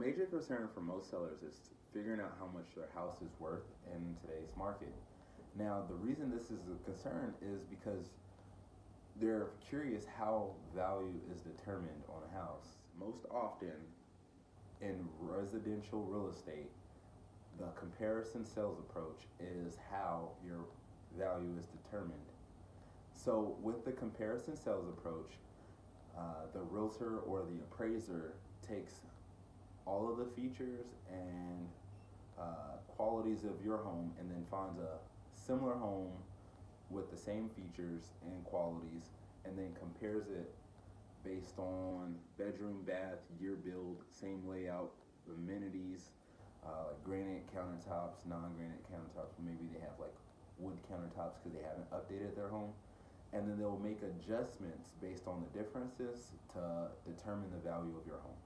major concern for most sellers is figuring out how much their house is worth in today's market. Now, the reason this is a concern is because they're curious how value is determined on a house. Most often in residential real estate, the comparison sales approach is how your value is determined. So, with the comparison sales approach, the realtor or the appraiser takes all of the features and qualities of your home and then finds a similar home with the same features and qualities and then compares it based on bedroom, bath, year build, same layout, amenities, like granite countertops, non-granite countertops, maybe they have like wood countertops because they haven't updated their home. And then they'll make adjustments based on the differences to determine the value of your home.